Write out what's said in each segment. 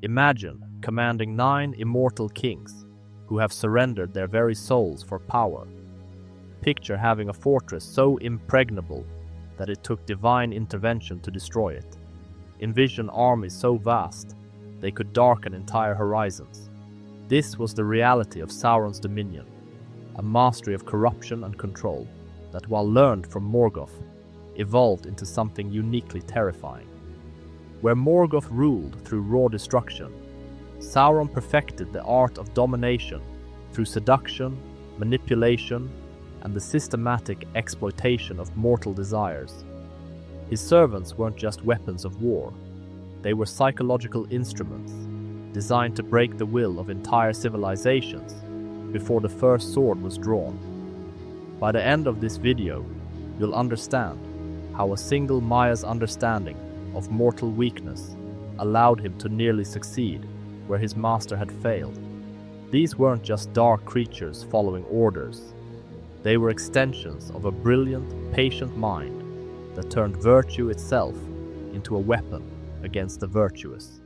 Imagine commanding 9 immortal kings who have surrendered their very souls for power. Picture having a fortress so impregnable that it took divine intervention to destroy it. Envision armies so vast they could darken entire horizons. This was the reality of Sauron's dominion, a mastery of corruption and control that, while learned from Morgoth, evolved into something uniquely terrifying. Where Morgoth ruled through raw destruction, Sauron perfected the art of domination through seduction, manipulation, and the systematic exploitation of mortal desires. His servants weren't just weapons of war. They were psychological instruments designed to break the will of entire civilizations before the first sword was drawn. By the end of this video, you'll understand how a single Maia's understanding of mortal weakness allowed him to nearly succeed where his master had failed. These weren't just dark creatures following orders. They were extensions of a brilliant, patient mind that turned virtue itself into a weapon against the virtuous.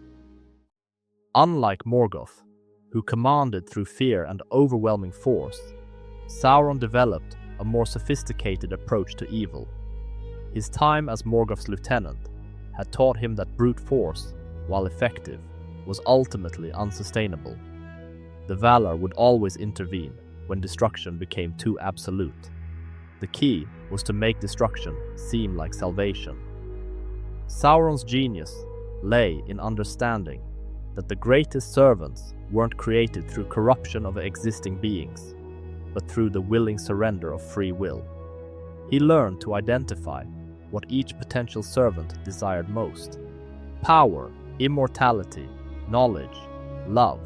Unlike Morgoth, who commanded through fear and overwhelming force, Sauron developed a more sophisticated approach to evil. His time as Morgoth's lieutenant had taught him that brute force, while effective, was ultimately unsustainable. The Valar would always intervene when destruction became too absolute. The key was to make destruction seem like salvation. Sauron's genius lay in understanding that the greatest servants weren't created through corruption of existing beings, but through the willing surrender of free will. He learned to identify what each potential servant desired most: power, immortality, knowledge, love,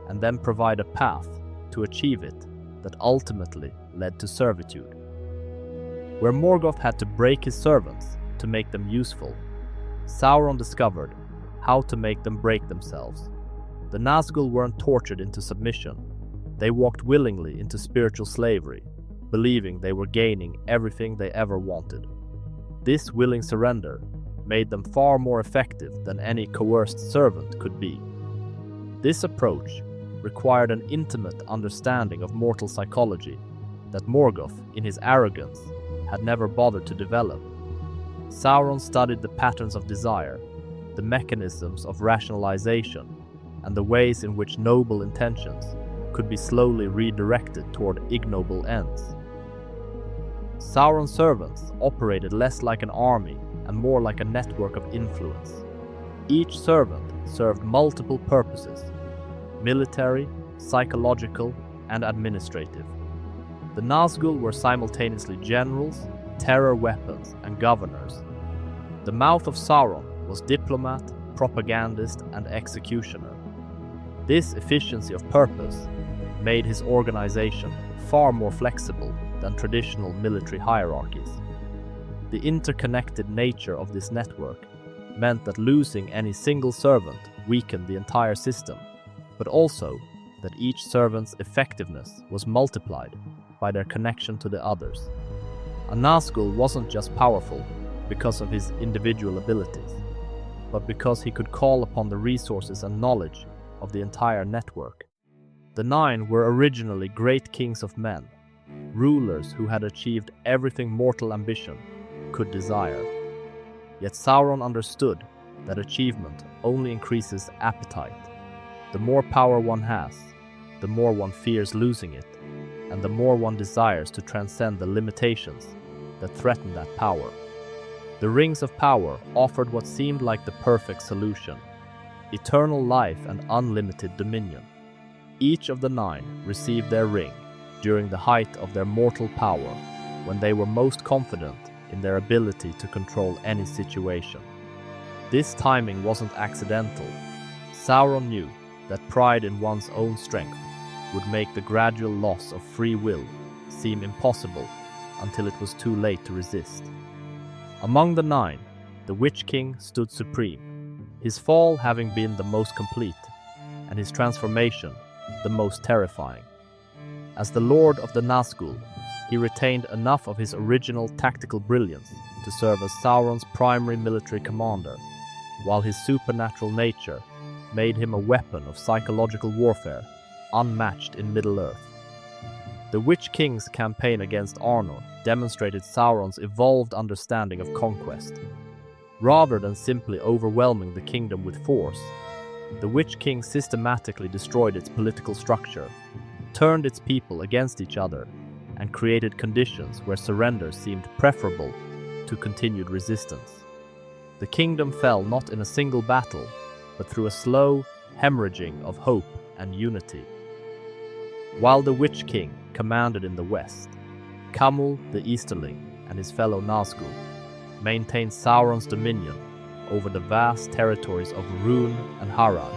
and then provide a path to achieve it that ultimately led to servitude. Where Morgoth had to break his servants to make them useful, Sauron discovered how to make them break themselves. The Nazgul weren't tortured into submission. They walked willingly into spiritual slavery, believing they were gaining everything they ever wanted. This willing surrender made them far more effective than any coerced servant could be. This approach required an intimate understanding of mortal psychology that Morgoth, in his arrogance, had never bothered to develop. Sauron studied the patterns of desire, the mechanisms of rationalization, and the ways in which noble intentions could be slowly redirected toward ignoble ends. Sauron's servants operated less like an army and more like a network of influence. Each servant served multiple purposes: military, psychological, and administrative. The Nazgul were simultaneously generals, terror weapons, and governors. The Mouth of Sauron was diplomat, propagandist, and executioner. This efficiency of purpose made his organization far more flexible than traditional military hierarchies. The interconnected nature of this network meant that losing any single servant weakened the entire system, but also that each servant's effectiveness was multiplied by their connection to the others. A Nazgul wasn't just powerful because of his individual abilities, but because he could call upon the resources and knowledge of the entire network. The 9 were originally great kings of men, rulers who had achieved everything mortal ambition could desire. Yet Sauron understood that achievement only increases appetite. The more power one has, the more one fears losing it, and the more one desires to transcend the limitations that threaten that power. The Rings of Power offered what seemed like the perfect solution: eternal life and unlimited dominion. Each of the 9 received their ring during the height of their mortal power, when they were most confident in their ability to control any situation. This timing wasn't accidental. Sauron knew that pride in one's own strength would make the gradual loss of free will seem impossible until it was too late to resist. Among the 9, the Witch King stood supreme, his fall having been the most complete, and his transformation the most terrifying. As the Lord of the Nazgul, he retained enough of his original tactical brilliance to serve as Sauron's primary military commander, while his supernatural nature made him a weapon of psychological warfare, unmatched in Middle-earth. The Witch King's campaign against Arnor demonstrated Sauron's evolved understanding of conquest. Rather than simply overwhelming the kingdom with force, the Witch King systematically destroyed its political structure, turned its people against each other, and created conditions where surrender seemed preferable to continued resistance. The kingdom fell not in a single battle, but through a slow hemorrhaging of hope and unity. While the Witch King commanded in the west, Camul the Easterling and his fellow Nazgul maintained Sauron's dominion over the vast territories of Rhûn and Harad.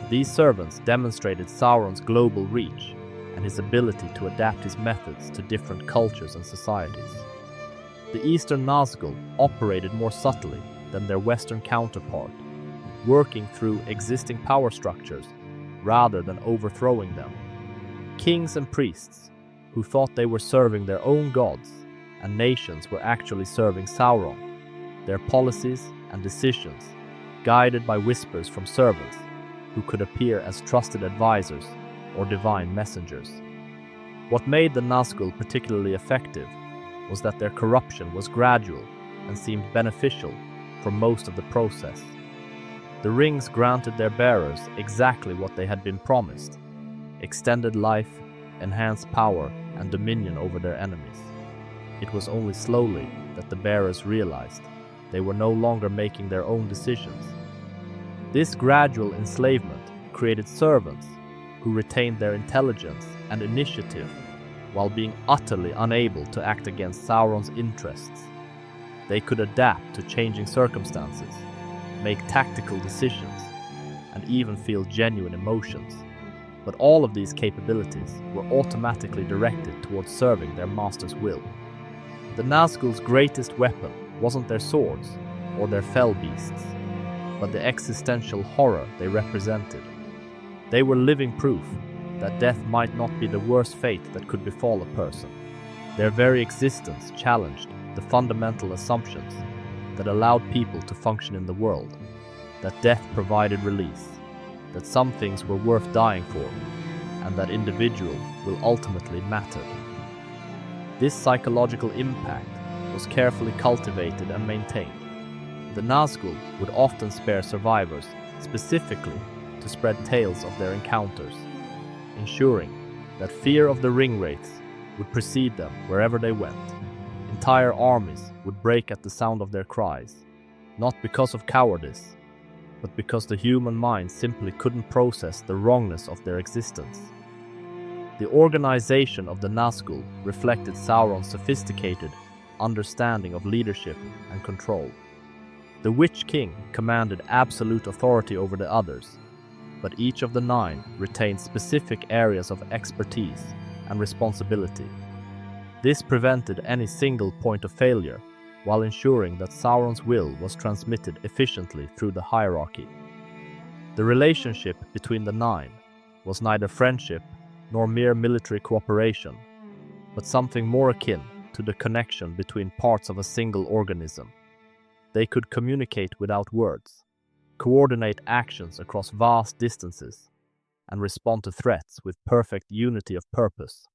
These servants demonstrated Sauron's global reach and his ability to adapt his methods to different cultures and societies. The Eastern Nazgul operated more subtly than their Western counterpart, working through existing power structures rather than overthrowing them. Kings and priests, who thought they were serving their own gods and nations, were actually serving Sauron, their policies and decisions guided by whispers from servants who could appear as trusted advisors or divine messengers. What made the Nazgul particularly effective was that their corruption was gradual and seemed beneficial for most of the process. The rings granted their bearers exactly what they had been promised: extended life, enhanced power, and dominion over their enemies. It was only slowly that the bearers realized they were no longer making their own decisions. This gradual enslavement created servants who retained their intelligence and initiative while being utterly unable to act against Sauron's interests. They could adapt to changing circumstances, make tactical decisions, and even feel genuine emotions. But all of these capabilities were automatically directed towards serving their master's will. The Nazgul's greatest weapon wasn't their swords or their fell beasts, but the existential horror they represented. They were living proof that death might not be the worst fate that could befall a person. Their very existence challenged the fundamental assumptions that allowed people to function in the world, that death provided release, that some things were worth dying for, and that individual will ultimately matter. This psychological impact was carefully cultivated and maintained. The Nazgul would often spare survivors specifically to spread tales of their encounters, ensuring that fear of the ring wraiths would precede them wherever they went. Entire armies would break at the sound of their cries, not because of cowardice, but because the human mind simply couldn't process the wrongness of their existence. The organization of the Nazgul reflected Sauron's sophisticated understanding of leadership and control. The Witch King commanded absolute authority over the others, but each of the 9 retained specific areas of expertise and responsibility. This prevented any single point of failure, while ensuring that Sauron's will was transmitted efficiently through the hierarchy. The relationship between the 9 was neither friendship nor mere military cooperation, but something more akin to the connection between parts of a single organism. They could communicate without words, coordinate actions across vast distances, and respond to threats with perfect unity of purpose.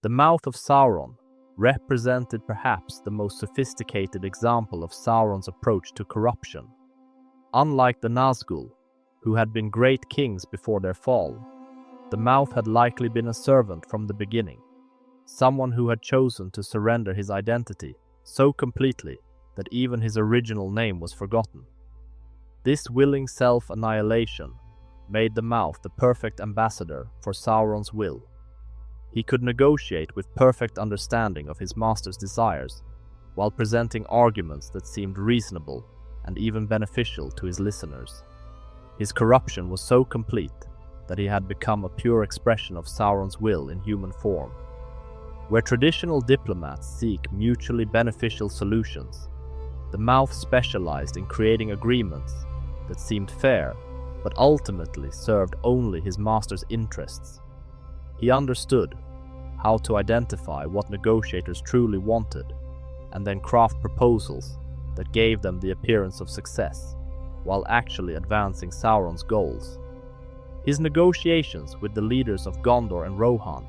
The Mouth of Sauron represented perhaps the most sophisticated example of Sauron's approach to corruption. Unlike the Nazgul, who had been great kings before their fall, the Mouth had likely been a servant from the beginning, someone who had chosen to surrender his identity so completely that even his original name was forgotten. This willing self-annihilation made the Mouth the perfect ambassador for Sauron's will. He could negotiate with perfect understanding of his master's desires, while presenting arguments that seemed reasonable and even beneficial to his listeners. His corruption was so complete that he had become a pure expression of Sauron's will in human form. Where traditional diplomats seek mutually beneficial solutions, the Mouth specialized in creating agreements that seemed fair, but ultimately served only his master's interests. He understood how to identify what negotiators truly wanted, and then craft proposals that gave them the appearance of success, while actually advancing Sauron's goals. His negotiations with the leaders of Gondor and Rohan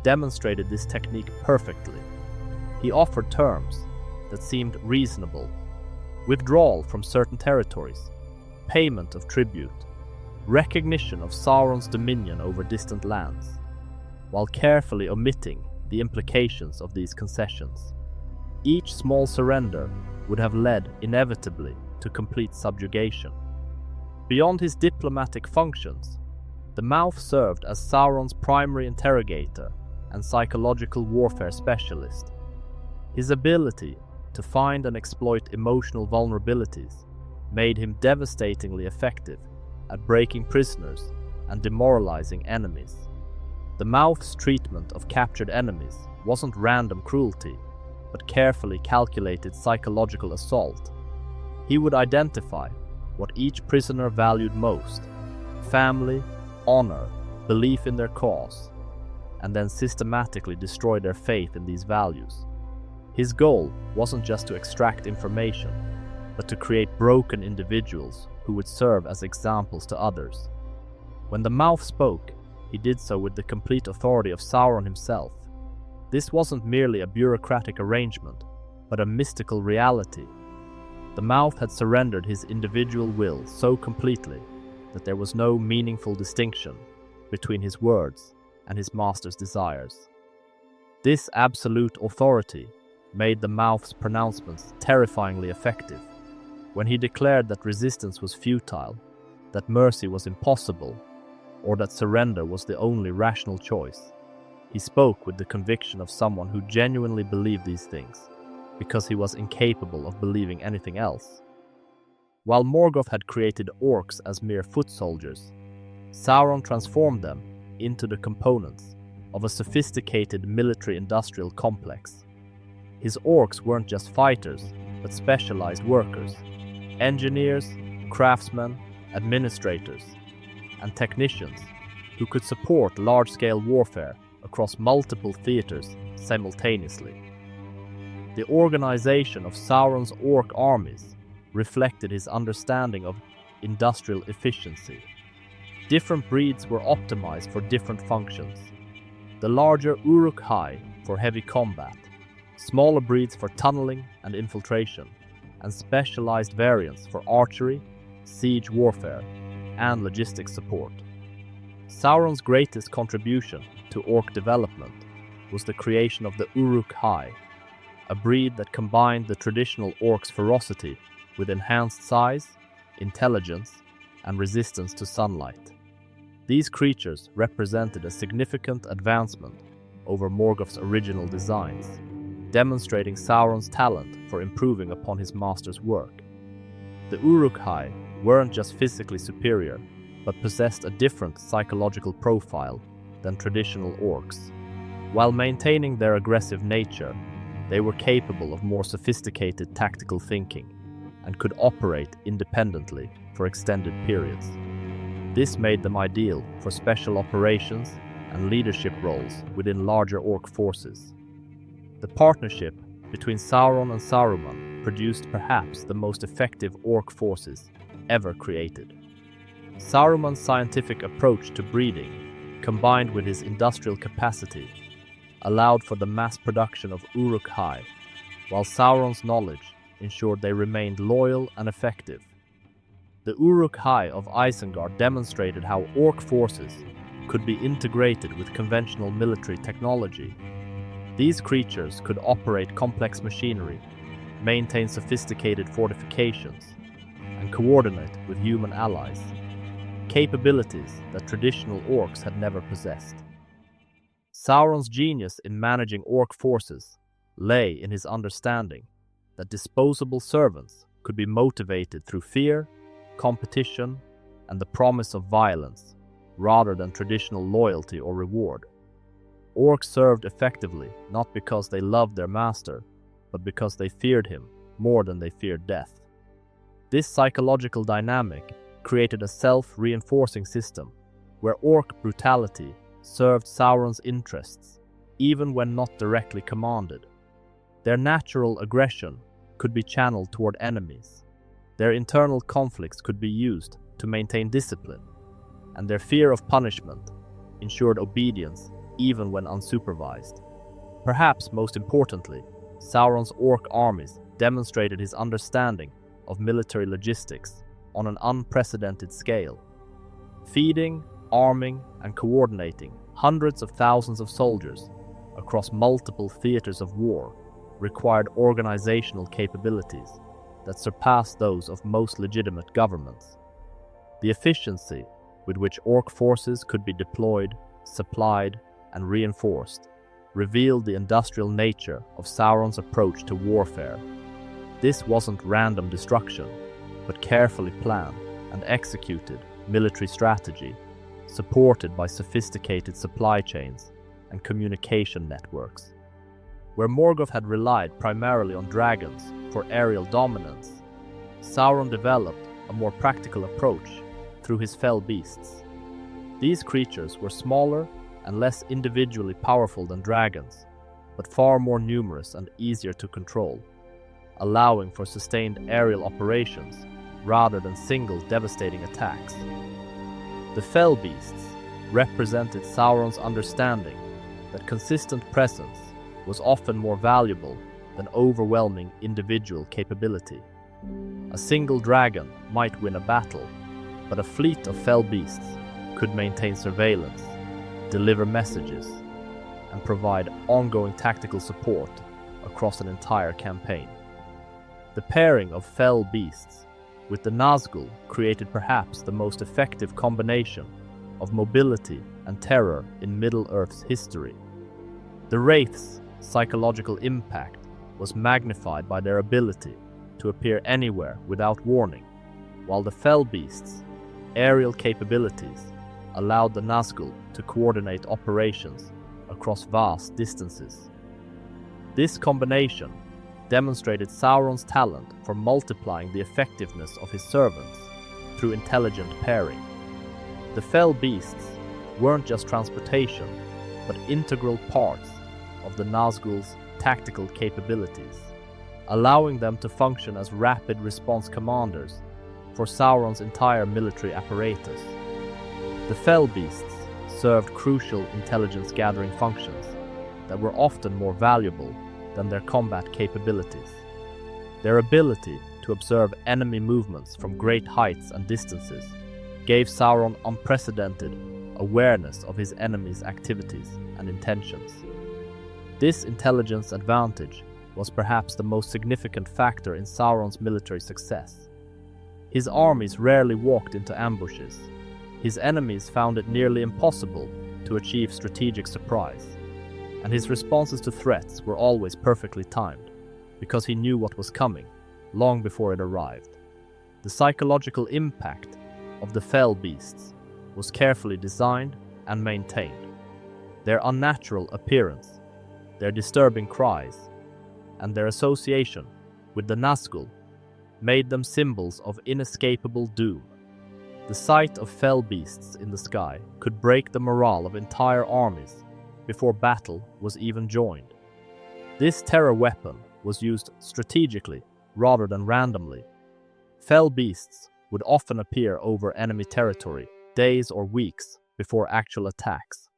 demonstrated this technique perfectly. He offered terms that seemed reasonable: withdrawal from certain territories, payment of tribute, recognition of Sauron's dominion over distant lands, while carefully omitting the implications of these concessions. Each small surrender would have led inevitably to complete subjugation. Beyond his diplomatic functions, the Mouth served as Sauron's primary interrogator and psychological warfare specialist. His ability to find and exploit emotional vulnerabilities made him devastatingly effective at breaking prisoners and demoralizing enemies. The Mouth's treatment of captured enemies wasn't random cruelty, but carefully calculated psychological assault. He would identify what each prisoner valued most: family, honor, belief in their cause, and then systematically destroy their faith in these values. His goal wasn't just to extract information, but to create broken individuals who would serve as examples to others. When the Mouth spoke, he did so with the complete authority of Sauron himself. This wasn't merely a bureaucratic arrangement, but a mystical reality. The Mouth had surrendered his individual will so completely that there was no meaningful distinction between his words and his master's desires. This absolute authority made the Mouth's pronouncements terrifyingly effective. When he declared that resistance was futile, that mercy was impossible, or that surrender was the only rational choice, he spoke with the conviction of someone who genuinely believed these things, because he was incapable of believing anything else. While Morgoth had created orcs as mere foot soldiers, Sauron transformed them into the components of a sophisticated military-industrial complex. His orcs weren't just fighters, but specialized workers: engineers, craftsmen, administrators, and technicians who could support large-scale warfare across multiple theaters simultaneously. The organization of Sauron's orc armies reflected his understanding of industrial efficiency. Different breeds were optimized for different functions: the larger Uruk-hai for heavy combat, smaller breeds for tunneling and infiltration, and specialized variants for archery, siege warfare, and logistics support. Sauron's greatest contribution to orc development was the creation of the Uruk-hai, a breed that combined the traditional orc's ferocity with enhanced size, intelligence, and resistance to sunlight. These creatures represented a significant advancement over Morgoth's original designs, demonstrating Sauron's talent for improving upon his master's work. The Uruk-hai weren't just physically superior, but possessed a different psychological profile than traditional orcs. While maintaining their aggressive nature, they were capable of more sophisticated tactical thinking and could operate independently for extended periods. This made them ideal for special operations and leadership roles within larger orc forces. The partnership between Sauron and Saruman produced perhaps the most effective orc forces ever created. Saruman's scientific approach to breeding, combined with his industrial capacity, allowed for the mass production of Uruk-hai, while Sauron's knowledge ensured they remained loyal and effective. The Uruk-hai of Isengard demonstrated how orc forces could be integrated with conventional military technology. These creatures could operate complex machinery, maintain sophisticated fortifications, and coordinate with human allies, capabilities that traditional orcs had never possessed. Sauron's genius in managing orc forces lay in his understanding that disposable servants could be motivated through fear, competition, and the promise of violence, rather than traditional loyalty or reward. Orcs served effectively not because they loved their master, but because they feared him more than they feared death. This psychological dynamic created a self-reinforcing system where orc brutality served Sauron's interests, even when not directly commanded. Their natural aggression could be channeled toward enemies, Their internal conflicts could be used to maintain discipline, and their fear of punishment ensured obedience even when unsupervised. Perhaps most importantly, Sauron's orc armies demonstrated his understanding of military logistics on an unprecedented scale. Feeding, arming, and coordinating hundreds of thousands of soldiers across multiple theaters of war required organizational capabilities that surpassed those of most legitimate governments. The efficiency with which orc forces could be deployed, supplied, and reinforced revealed the industrial nature of Sauron's approach to warfare. This wasn't random destruction, but carefully planned and executed military strategy, supported by sophisticated supply chains and communication networks. Where Morgoth had relied primarily on dragons for aerial dominance, Sauron developed a more practical approach through his fell beasts. These creatures were smaller and less individually powerful than dragons, but far more numerous and easier to control, allowing for sustained aerial operations rather than single devastating attacks. The fell beasts represented Sauron's understanding that consistent presence was often more valuable than overwhelming individual capability. A single dragon might win a battle, but a fleet of fell beasts could maintain surveillance, deliver messages, and provide ongoing tactical support across an entire campaign. The pairing of fell beasts with the Nazgul created perhaps the most effective combination of mobility and terror in Middle-earth's history. The Wraiths' psychological impact was magnified by their ability to appear anywhere without warning, while the fell beasts' aerial capabilities allowed the Nazgul to coordinate operations across vast distances. This combination demonstrated Sauron's talent for multiplying the effectiveness of his servants through intelligent pairing. The fell beasts weren't just transportation, but integral parts of the Nazgul's tactical capabilities, allowing them to function as rapid response commanders for Sauron's entire military apparatus. The fell beasts served crucial intelligence-gathering functions that were often more valuable than their combat capabilities. Their ability to observe enemy movements from great heights and distances gave Sauron unprecedented awareness of his enemies' activities and intentions. This intelligence advantage was perhaps the most significant factor in Sauron's military success. His armies rarely walked into ambushes. His enemies found it nearly impossible to achieve strategic surprise, and his responses to threats were always perfectly timed, because he knew what was coming long before it arrived. The psychological impact of the fell beasts was carefully designed and maintained. Their unnatural appearance, their disturbing cries, and their association with the Nazgul made them symbols of inescapable doom. The sight of fell beasts in the sky could break the morale of entire armies before battle was even joined. This terror weapon was used strategically rather than randomly. Fell beasts would often appear over enemy territory days or weeks before actual attacks,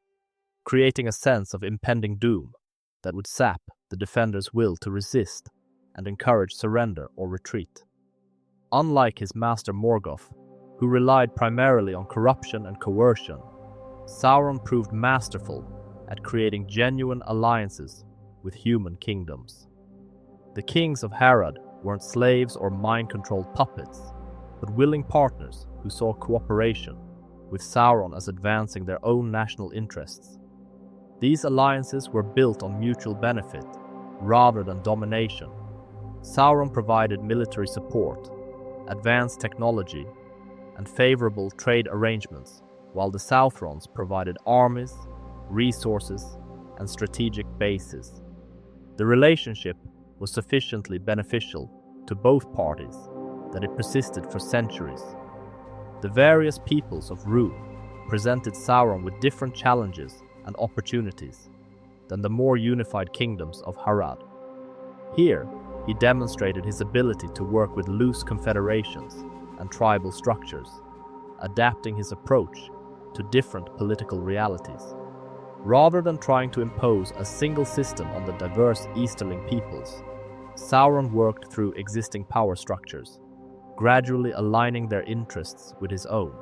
creating a sense of impending doom that would sap the defender's will to resist and encourage surrender or retreat. Unlike his master Morgoth, who relied primarily on corruption and coercion, Sauron proved masterful at creating genuine alliances with human kingdoms. The kings of Harad weren't slaves or mind-controlled puppets, but willing partners who saw cooperation with Sauron as advancing their own national interests. These alliances were built on mutual benefit rather than domination. Sauron provided military support, advanced technology, and favorable trade arrangements, while the Southrons provided armies, resources, and strategic bases. The relationship was sufficiently beneficial to both parties that it persisted for centuries. The various peoples of Rhûn presented Sauron with different challenges and opportunities than the more unified kingdoms of Harad. Here, he demonstrated his ability to work with loose confederations and tribal structures, adapting his approach to different political realities. Rather than trying to impose a single system on the diverse Easterling peoples, Sauron worked through existing power structures, gradually aligning their interests with his own.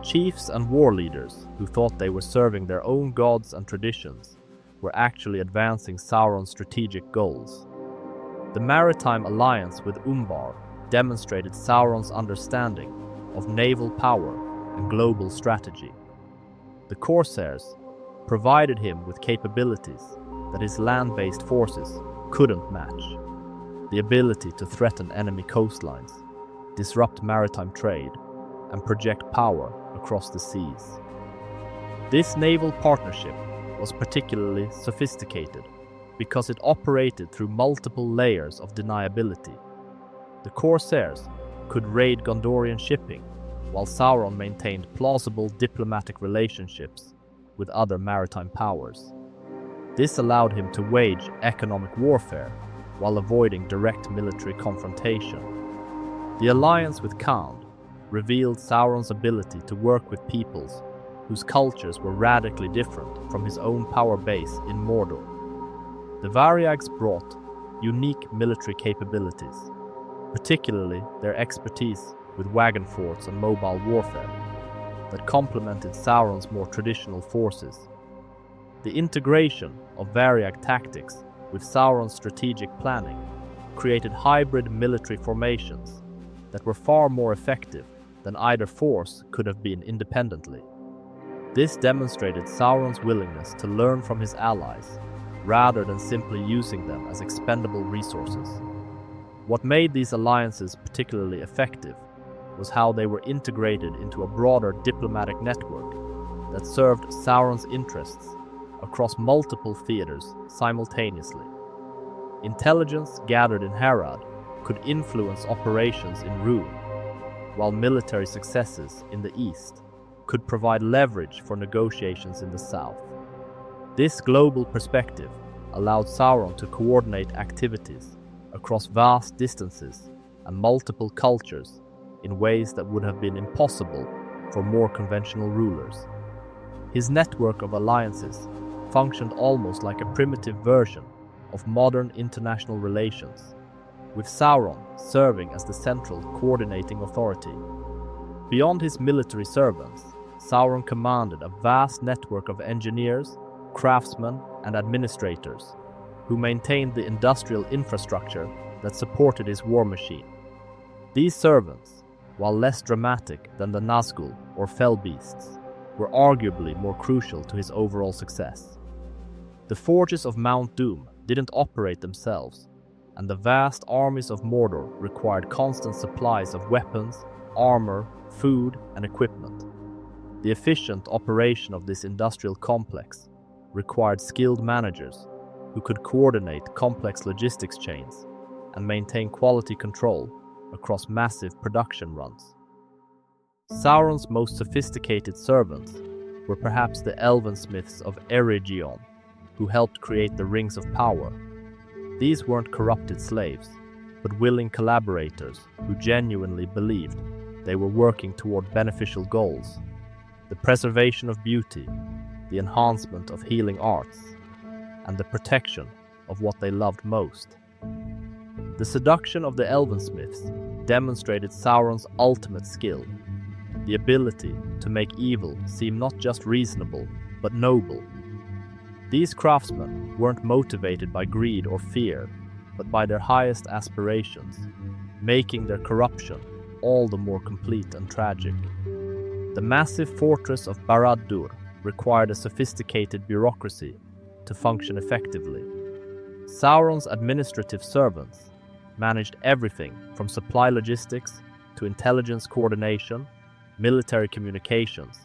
Chiefs and war leaders who thought they were serving their own gods and traditions were actually advancing Sauron's strategic goals. The maritime alliance with Umbar demonstrated Sauron's understanding of naval power and global strategy. The Corsairs provided him with capabilities that his land-based forces couldn't match. The ability to threaten enemy coastlines, disrupt maritime trade, and project power across the seas. This naval partnership was particularly sophisticated because it operated through multiple layers of deniability. The Corsairs could raid Gondorian shipping, while Sauron maintained plausible diplomatic relationships with other maritime powers. This allowed him to wage economic warfare while avoiding direct military confrontation. The alliance with Khand revealed Sauron's ability to work with peoples whose cultures were radically different from his own power base in Mordor. The Variags brought unique military capabilities, particularly their expertise with wagon forts and mobile warfare, that complemented Sauron's more traditional forces. The integration of Variag tactics with Sauron's strategic planning created hybrid military formations that were far more effective than either force could have been independently. This demonstrated Sauron's willingness to learn from his allies rather than simply using them as expendable resources. What made these alliances particularly effective was how they were integrated into a broader diplomatic network that served Sauron's interests across multiple theaters simultaneously. Intelligence gathered in Harad could influence operations in Rhûn, while military successes in the east could provide leverage for negotiations in the south. This global perspective allowed Sauron to coordinate activities across vast distances and multiple cultures in ways that would have been impossible for more conventional rulers. His network of alliances functioned almost like a primitive version of modern international relations, with Sauron serving as the central coordinating authority. Beyond his military servants, Sauron commanded a vast network of engineers, craftsmen, and administrators who maintained the industrial infrastructure that supported his war machine. These servants, while less dramatic than the Nazgul or fell beasts, were arguably more crucial to his overall success. The forges of Mount Doom didn't operate themselves, and the vast armies of Mordor required constant supplies of weapons, armor, food, and equipment. The efficient operation of this industrial complex required skilled managers who could coordinate complex logistics chains and maintain quality control across massive production runs. Sauron's most sophisticated servants were perhaps the elven smiths of Eregion, who helped create the Rings of Power. These weren't corrupted slaves, but willing collaborators who genuinely believed they were working toward beneficial goals: the preservation of beauty, the enhancement of healing arts, and the protection of what they loved most. The seduction of the elven smiths demonstrated Sauron's ultimate skill, the ability to make evil seem not just reasonable, but noble. These craftsmen weren't motivated by greed or fear, but by their highest aspirations, making their corruption all the more complete and tragic. The massive fortress of Barad-dûr required a sophisticated bureaucracy to function effectively. Sauron's administrative servants managed everything from supply logistics to intelligence coordination, military communications,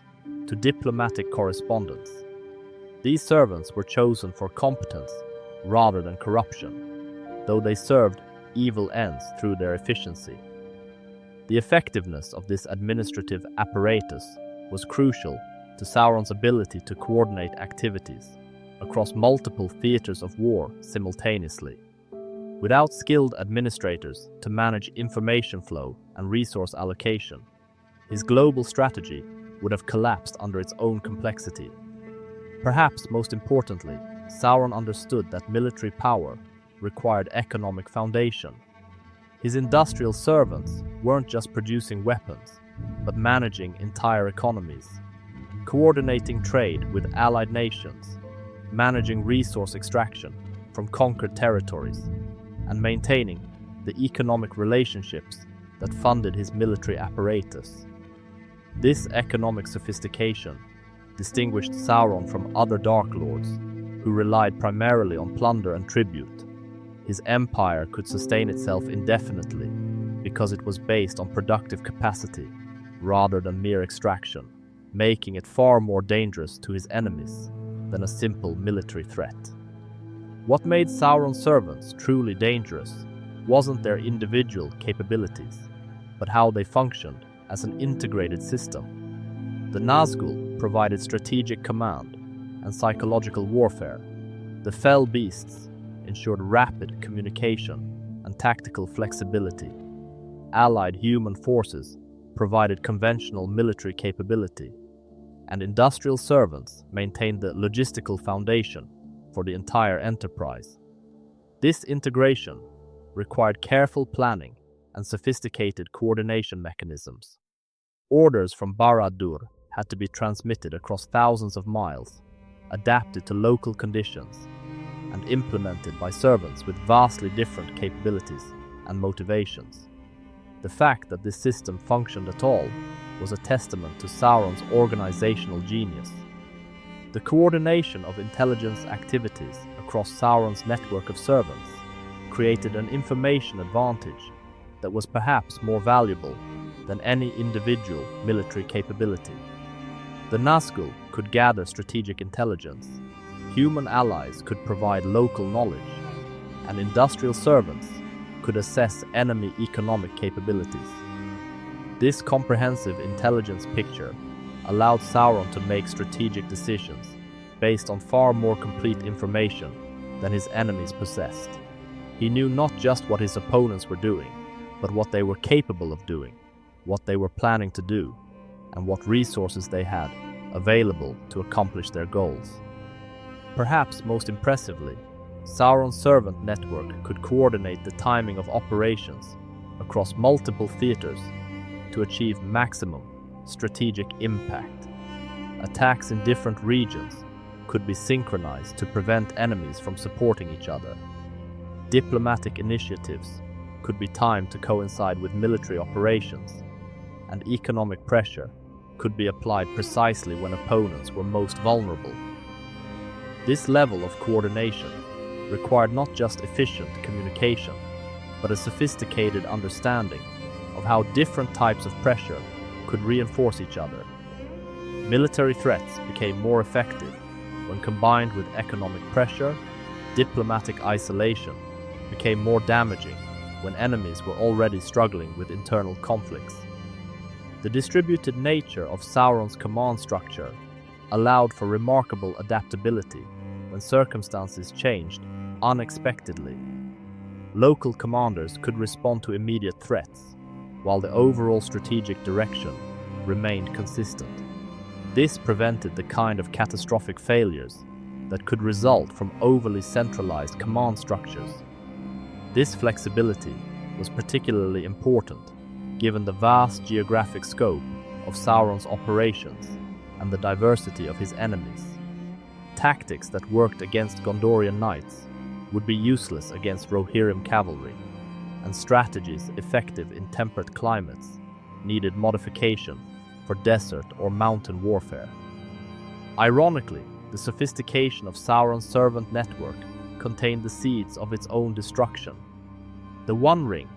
to diplomatic correspondence. These servants were chosen for competence rather than corruption, though they served evil ends through their efficiency. The effectiveness of this administrative apparatus was crucial to Sauron's ability to coordinate activities across multiple theaters of war simultaneously. Without skilled administrators to manage information flow and resource allocation, his global strategy would have collapsed under its own complexity. Perhaps most importantly, Sauron understood that military power required economic foundation. His industrial servants weren't just producing weapons, but managing entire economies, coordinating trade with allied nations, managing resource extraction from conquered territories, and maintaining the economic relationships that funded his military apparatus. This economic sophistication distinguished Sauron from other Dark Lords who relied primarily on plunder and tribute. His empire could sustain itself indefinitely because it was based on productive capacity rather than mere extraction, making it far more dangerous to his enemies than a simple military threat. What made Sauron's servants truly dangerous wasn't their individual capabilities, but how they functioned as an integrated system. The Nazgul provided strategic command and psychological warfare. The fell beasts ensured rapid communication and tactical flexibility. Allied human forces provided conventional military capability, and industrial servants maintained the logistical foundation for the entire enterprise. This integration required careful planning and sophisticated coordination mechanisms. Orders from Barad-dûr had to be transmitted across thousands of miles, adapted to local conditions, and implemented by servants with vastly different capabilities and motivations. The fact that this system functioned at all was a testament to Sauron's organizational genius. The coordination of intelligence activities across Sauron's network of servants created an information advantage that was perhaps more valuable than any individual military capability. The Nazgul could gather strategic intelligence, human allies could provide local knowledge, and industrial servants could assess enemy economic capabilities. This comprehensive intelligence picture allowed Sauron to make strategic decisions based on far more complete information than his enemies possessed. He knew not just what his opponents were doing, but what they were capable of doing, what they were planning to do, and what resources they had available to accomplish their goals. Perhaps most impressively, Sauron's servant network could coordinate the timing of operations across multiple theaters to achieve maximum strategic impact. Attacks in different regions could be synchronized to prevent enemies from supporting each other. Diplomatic initiatives could be timed to coincide with military operations, and economic pressure could be applied precisely when opponents were most vulnerable. This level of coordination required not just efficient communication, but a sophisticated understanding of how different types of pressure could reinforce each other. Military threats became more effective when combined with economic pressure. Diplomatic isolation became more damaging when enemies were already struggling with internal conflicts. The distributed nature of Sauron's command structure allowed for remarkable adaptability when circumstances changed unexpectedly. Local commanders could respond to immediate threats, while the overall strategic direction remained consistent. This prevented the kind of catastrophic failures that could result from overly centralized command structures. This flexibility was particularly important given the vast geographic scope of Sauron's operations and the diversity of his enemies. Tactics that worked against Gondorian knights would be useless against Rohirrim cavalry, and strategies effective in temperate climates needed modification for desert or mountain warfare. Ironically, the sophistication of Sauron's servant network contained the seeds of its own destruction. The One Ring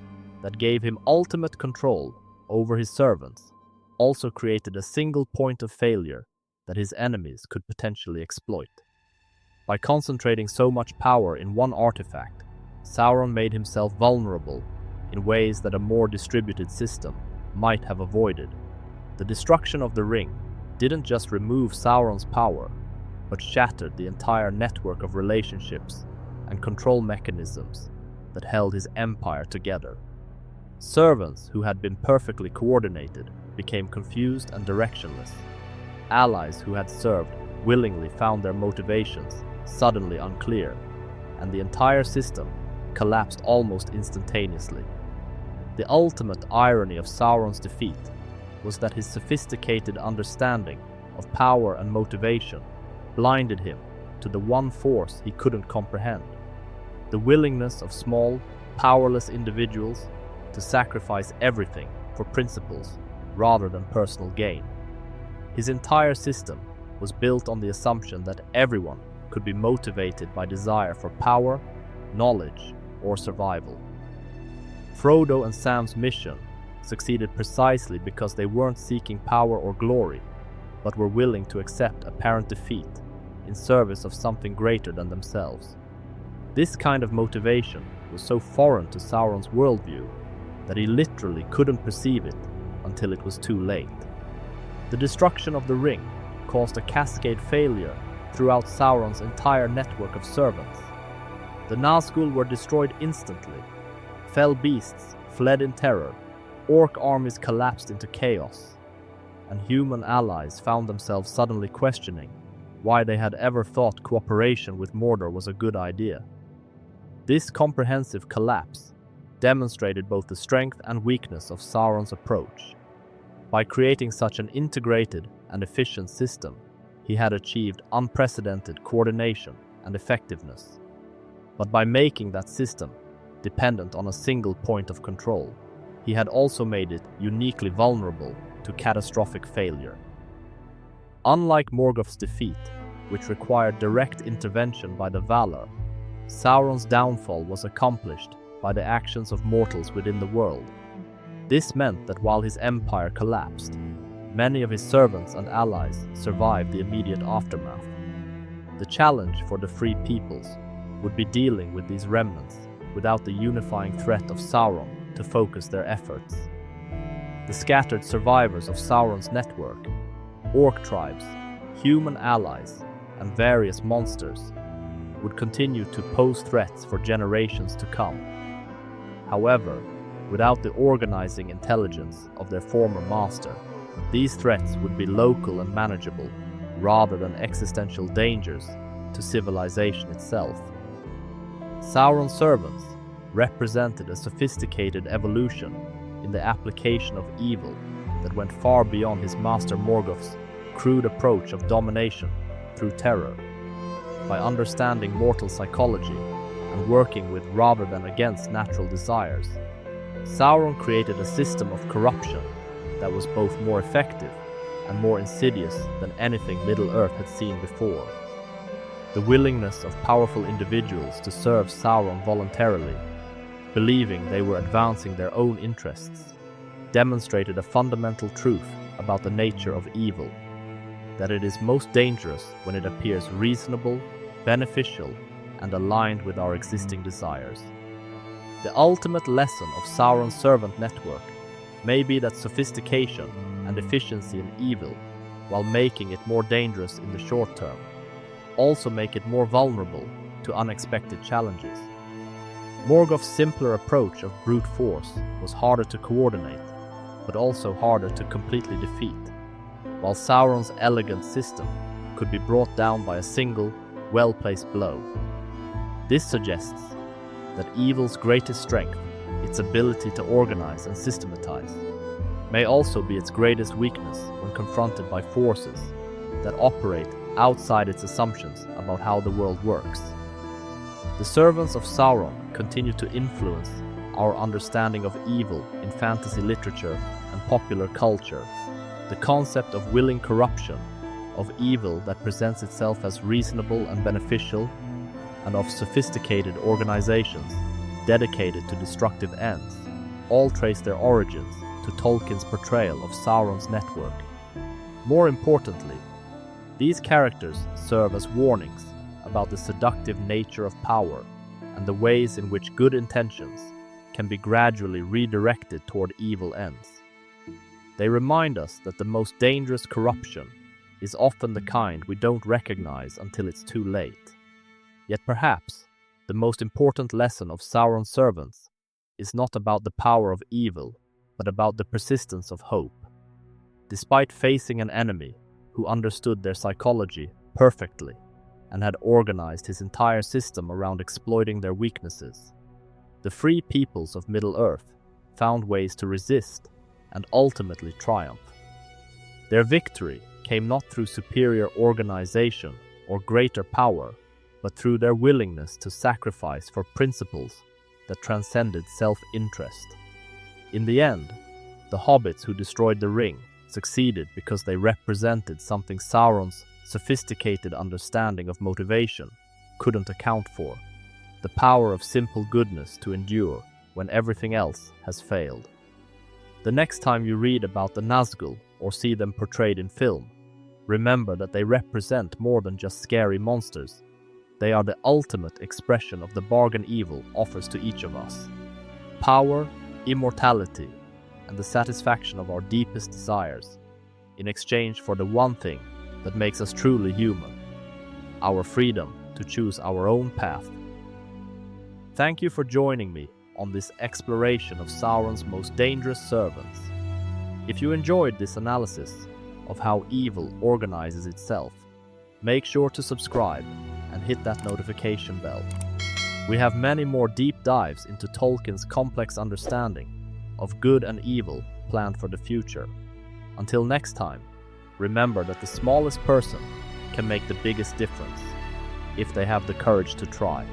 that gave him ultimate control over his servants also created a single point of failure that his enemies could potentially exploit. By concentrating so much power in one artifact, Sauron made himself vulnerable in ways that a more distributed system might have avoided. The destruction of the ring didn't just remove Sauron's power, but shattered the entire network of relationships and control mechanisms that held his empire together. Servants who had been perfectly coordinated became confused and directionless. Allies who had served willingly found their motivations suddenly unclear, and the entire system collapsed almost instantaneously. The ultimate irony of Sauron's defeat was that his sophisticated understanding of power and motivation blinded him to the one force he couldn't comprehend: the willingness of small, powerless individuals to sacrifice everything for principles rather than personal gain. His entire system was built on the assumption that everyone could be motivated by desire for power, knowledge, or survival. Frodo and Sam's mission succeeded precisely because they weren't seeking power or glory, but were willing to accept apparent defeat in service of something greater than themselves. This kind of motivation was so foreign to Sauron's worldview that he literally couldn't perceive it until it was too late. The destruction of the ring caused a cascade failure throughout Sauron's entire network of servants. The Nazgul were destroyed instantly. Fell beasts fled in terror, orc armies collapsed into chaos, and human allies found themselves suddenly questioning why they had ever thought cooperation with Mordor was a good idea. This comprehensive collapse demonstrated both the strength and weakness of Sauron's approach. By creating such an integrated and efficient system, he had achieved unprecedented coordination and effectiveness. But by making that system dependent on a single point of control, he had also made it uniquely vulnerable to catastrophic failure. Unlike Morgoth's defeat, which required direct intervention by the Valar, Sauron's downfall was accomplished by the actions of mortals within the world. This meant that while his empire collapsed, many of his servants and allies survived the immediate aftermath. The challenge for the free peoples would be dealing with these remnants without the unifying threat of Sauron to focus their efforts. The scattered survivors of Sauron's network, orc tribes, human allies, and various monsters, would continue to pose threats for generations to come. However, without the organizing intelligence of their former master, these threats would be local and manageable rather than existential dangers to civilization itself. Sauron's servants represented a sophisticated evolution in the application of evil that went far beyond his master Morgoth's crude approach of domination through terror. By understanding mortal psychology and working with rather than against natural desires, Sauron created a system of corruption that was both more effective and more insidious than anything Middle-earth had seen before. The willingness of powerful individuals to serve Sauron voluntarily, believing they were advancing their own interests, demonstrated a fundamental truth about the nature of evil: that it is most dangerous when it appears reasonable, beneficial, and aligned with our existing desires. The ultimate lesson of Sauron's servant network may be that sophistication and efficiency in evil, while making it more dangerous in the short term, also make it more vulnerable to unexpected challenges. Morgoth's simpler approach of brute force was harder to coordinate, but also harder to completely defeat, while Sauron's elegant system could be brought down by a single, well-placed blow. This suggests that evil's greatest strength, its ability to organize and systematize, may also be its greatest weakness when confronted by forces that operate outside its assumptions about how the world works. The servants of Sauron continue to influence our understanding of evil in fantasy literature and popular culture. The concept of willing corruption, of evil that presents itself as reasonable and beneficial, and of sophisticated organizations dedicated to destructive ends, all trace their origins to Tolkien's portrayal of Sauron's network. More importantly, these characters serve as warnings about the seductive nature of power and the ways in which good intentions can be gradually redirected toward evil ends. They remind us that the most dangerous corruption is often the kind we don't recognize until it's too late. Yet perhaps The most important lesson of Sauron's servants is not about the power of evil, but about the persistence of hope. Despite facing an enemy who understood their psychology perfectly and had organized his entire system around exploiting their weaknesses, the free peoples of Middle-earth found ways to resist and ultimately triumph. Their victory came not through superior organization or greater power, but through their willingness to sacrifice for principles that transcended self-interest. In the end, the hobbits who destroyed the ring succeeded because they represented something Sauron's sophisticated understanding of motivation couldn't account for: the power of simple goodness to endure when everything else has failed. The next time you read about the Nazgul or see them portrayed in film, remember that they represent more than just scary monsters. They are the ultimate expression of the bargain evil offers to each of us: power, immortality, and the satisfaction of our deepest desires, in exchange for the one thing that makes us truly human: our freedom to choose our own path. Thank you for joining me on this exploration of Sauron's most dangerous servants. If you enjoyed this analysis of how evil organizes itself, make sure to subscribe and hit that notification bell. We have many more deep dives into Tolkien's complex understanding of good and evil planned for the future. Until next time, remember that the smallest person can make the biggest difference if they have the courage to try.